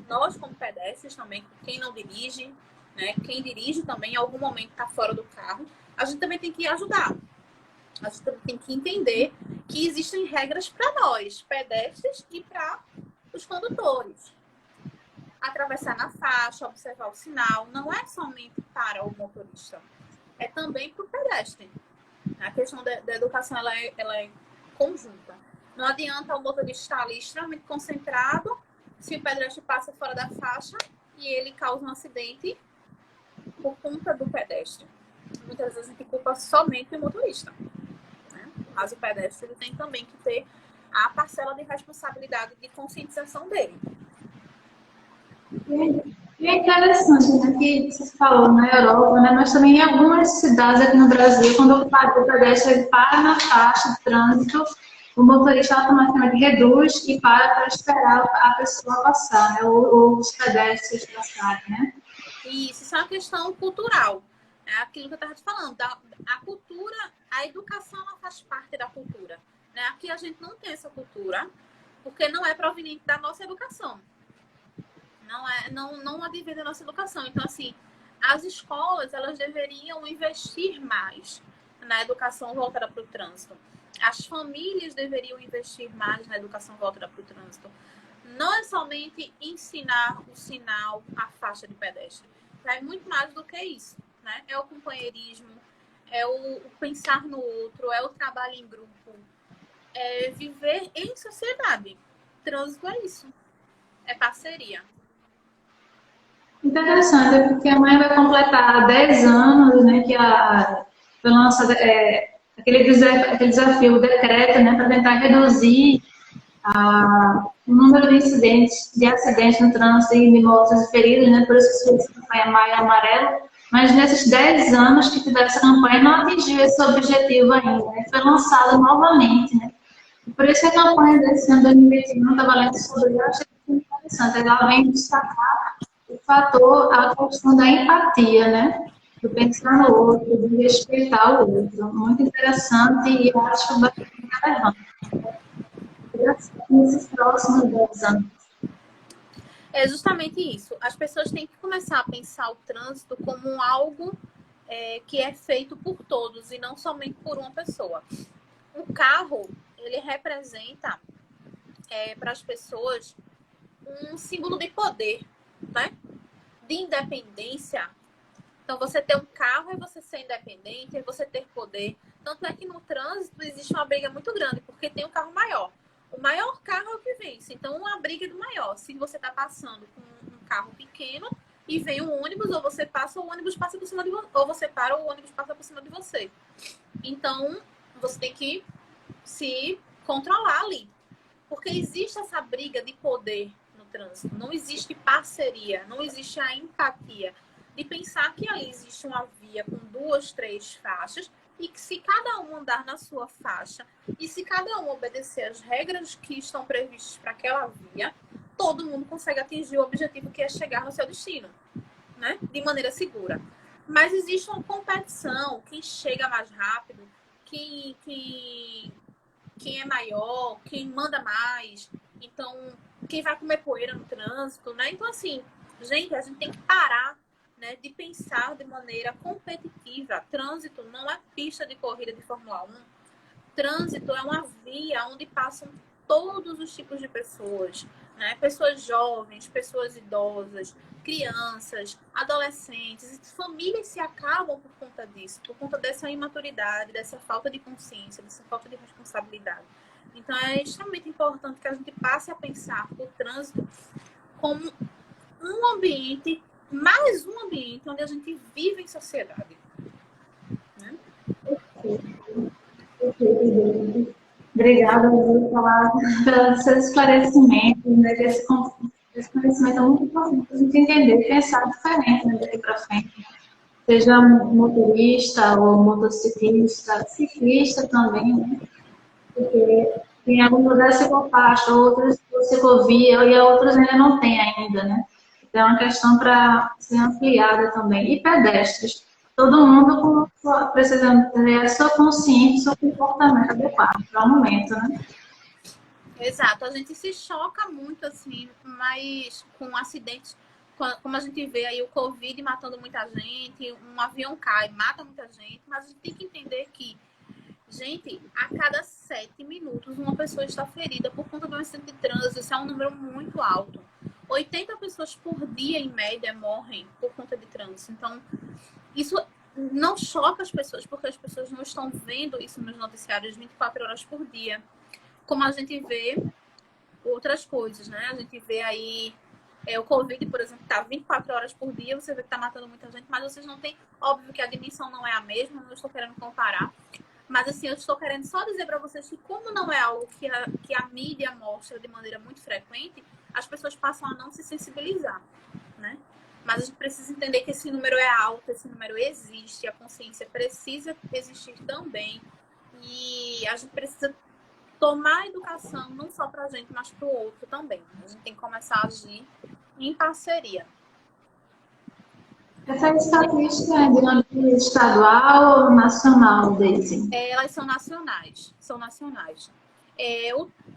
nós como pedestres também, quem não dirige, né? Quem dirige também em algum momento está fora do carro, a gente também tem que ajudar. A gente também tem que entender que existem regras para nós, pedestres, e para os condutores. Atravessar na faixa, observar o sinal, não é somente para o motorista, é também para o pedestre. A questão da educação ela é conjunta. Não adianta o motorista estar ali extremamente concentrado se o pedestre passa fora da faixa e ele causa um acidente por conta do pedestre. Muitas vezes a gente culpa somente o motorista, né? Mas o pedestre ele tem também que ter a parcela de responsabilidade de conscientização dele. E é interessante, né, que você falou na Europa, né, mas também em algumas cidades aqui no Brasil, quando o pedestre ele para na faixa de trânsito, o motorista automaticamente reduz e para esperar a pessoa passar, né, ou os pedestres passarem, né? E isso é uma questão cultural. É aquilo que eu estava te falando. A cultura, a educação ela faz parte da cultura. Né? Aqui a gente não tem essa cultura, porque não é proveniente da nossa educação. Não advém da nossa educação. Então, assim, as escolas elas deveriam investir mais na educação voltada para o trânsito. As famílias deveriam investir mais na educação voltada para o trânsito. Não é somente ensinar o sinal, a faixa de pedestre. É muito mais do que isso, né? É o companheirismo, é o pensar no outro, é o trabalho em grupo, é viver em sociedade. Trânsito é isso, é parceria. Interessante, porque amanhã vai completar 10 anos, né, que foi lançado aquele desafio, o decreto, né, para tentar reduzir o número de acidentes no trânsito e de mortes e feridos, né, por isso que se fez a campanha Maio Amarelo, mas nesses 10 anos que tiveram essa campanha não atingiu esse objetivo ainda, né, foi lançado novamente, né, e por isso que a campanha desse ano 2021 está valendo sobre, eu achei muito interessante, ela vem destacar o fator, a questão da empatia, né? Do pensar no outro, de respeitar o outro. Muito interessante e eu acho bastante relevante. Nesses próximos 10 anos. É justamente isso. As pessoas têm que começar a pensar o trânsito como algo que é feito por todos e não somente por uma pessoa. O carro, ele representa para as pessoas um símbolo de poder, né? De independência. Então, você ter um carro é você ser independente, é você ter poder. Tanto é que no trânsito existe uma briga muito grande, porque tem um carro maior. O maior carro é o que vence. Então, uma briga do maior. Se você está passando com um carro pequeno e vem um ônibus, ou você passa, ou o ônibus passa por cima de você. Ou você para, ou o ônibus passa por cima de você. Então, você tem que se controlar ali. Porque existe essa briga de poder no trânsito. Não existe parceria, não existe a empatia de pensar que ali existe uma via com 2, 3 faixas e que se cada um andar na sua faixa e se cada um obedecer as regras que estão previstas para aquela via, todo mundo consegue atingir o objetivo que é chegar no seu destino, né? De maneira segura. Mas existe uma competição, quem chega mais rápido, quem é maior, quem manda mais, então quem vai comer poeira no trânsito, né? Então, assim, gente, a gente tem que parar, né, de pensar de maneira competitiva. Trânsito não é pista de corrida de Fórmula 1. Trânsito é uma via onde passam todos os tipos de pessoas, né? Pessoas jovens, pessoas idosas, crianças, adolescentes, famílias se acabam por conta disso, por conta dessa imaturidade, dessa falta de consciência, dessa falta de responsabilidade. Então é extremamente importante que a gente passe a pensar o trânsito como um ambiente, mais um ambiente onde a gente vive em sociedade. Né? Obrigada por falar pelos seus esclarecimentos, né? Esse conhecimento é muito importante para a gente entender, pensar diferente, né, daqui para frente. Seja motorista ou motociclista, ciclista também, né? Porque tem alguns da ciclofaixa, outros por ciclovia e outros ainda não tem ainda, né? Então é uma questão para ser ampliada também. E pedestres. Todo mundo precisa ter a sua consciência, seu comportamento adequado para o momento, né? Exato, a gente se choca muito, assim, mas com acidentes, como a gente vê aí o Covid matando muita gente, um avião cai, mata muita gente, mas a gente tem que entender que, gente, a cada 7 minutos uma pessoa está ferida por conta de um acidente de trânsito, isso é um número muito alto. 80 pessoas por dia, em média, morrem por conta de trânsito. Então, isso não choca as pessoas, porque as pessoas não estão vendo isso nos noticiários 24 horas por dia. Como a gente vê outras coisas, né? A gente vê aí o Covid, por exemplo, tá 24 horas por dia, você vê que tá matando muita gente, mas vocês não têm, óbvio que a dimensão não é a mesma, não estou querendo comparar, mas assim, eu estou querendo só dizer para vocês que como não é algo que a mídia mostra de maneira muito frequente, as pessoas passam a não se sensibilizar, né? Mas a gente precisa entender que esse número é alto, esse número existe, a consciência precisa existir também. E a gente precisa tomar a educação não só para a gente, mas para o outro também. A gente tem que começar a agir em parceria. Essa estatística é de âmbito estadual ou nacional, Daisy? Elas são nacionais. São nacionais.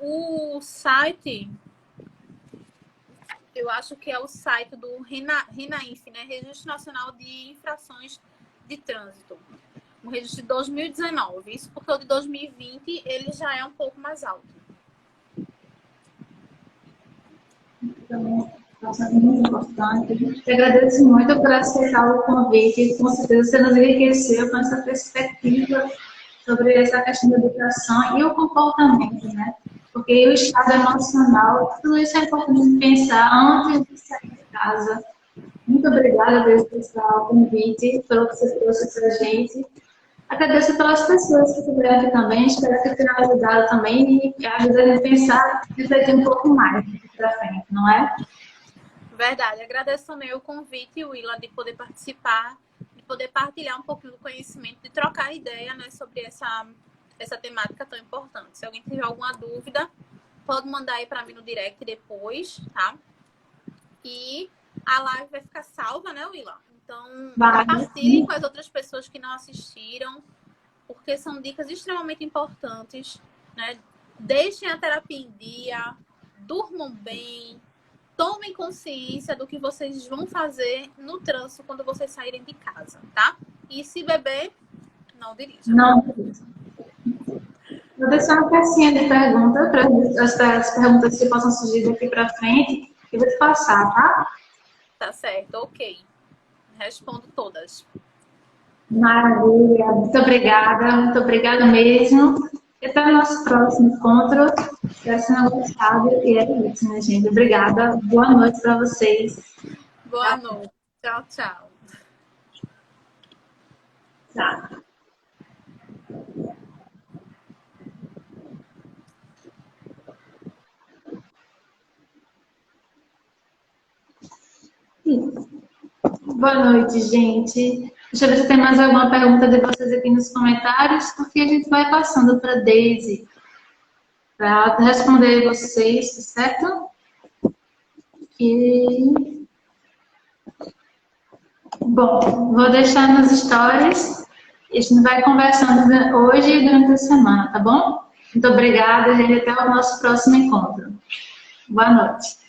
O site, eu acho que é o site do RINAINF, né? Registro Nacional de Infrações de Trânsito. Um registro de 2019. Isso porque o de 2020 ele já é um pouco mais alto. Então, nossa, muito importante. Eu agradeço muito por aceitar o convite. Com certeza você nos enriqueceu com essa perspectiva sobre essa questão da educação e o comportamento, né? Porque o estado emocional, tudo isso é importante pensar antes de sair de casa. Muito obrigada, Deus, pelo convite, pelo que você trouxe para a gente. Agradeço pelas pessoas que estiveram aqui também, espero que tenham ajudado também e ajudado a pensar e refletir um pouco mais para frente, não é? Verdade. Agradeço também o convite, Willa, de poder participar, de poder partilhar um pouquinho do conhecimento, de trocar ideia, né, sobre essa temática tão importante. Se alguém tiver alguma dúvida, pode mandar aí para mim no direct depois, tá? E a live vai ficar salva, né, Willa? Então, compartilhem com as outras pessoas que não assistiram, porque são dicas extremamente importantes, né? Deixem a terapia em dia, durmam bem, tomem consciência do que vocês vão fazer no trânsito quando vocês saírem de casa, tá? E se beber, não dirija. Não dirija. Vou deixar uma caixinha de perguntas para as perguntas que possam surgir daqui para frente e vou te passar, tá? Tá certo, ok. Respondo todas. Maravilha, muito obrigada mesmo. E até o nosso próximo encontro. Espero que tenham gostado. E é isso, né, gente? Obrigada. Boa noite para vocês. Boa noite. Tchau, tchau. Tchau. Boa noite, gente. Deixa eu ver se tem mais alguma pergunta de vocês aqui nos comentários, porque a gente vai passando para a Daisy para responder vocês, certo? E... Bom, vou deixar nas stories. A gente vai conversando hoje e durante a semana, tá bom? Muito obrigada, gente. Até o nosso próximo encontro. Boa noite.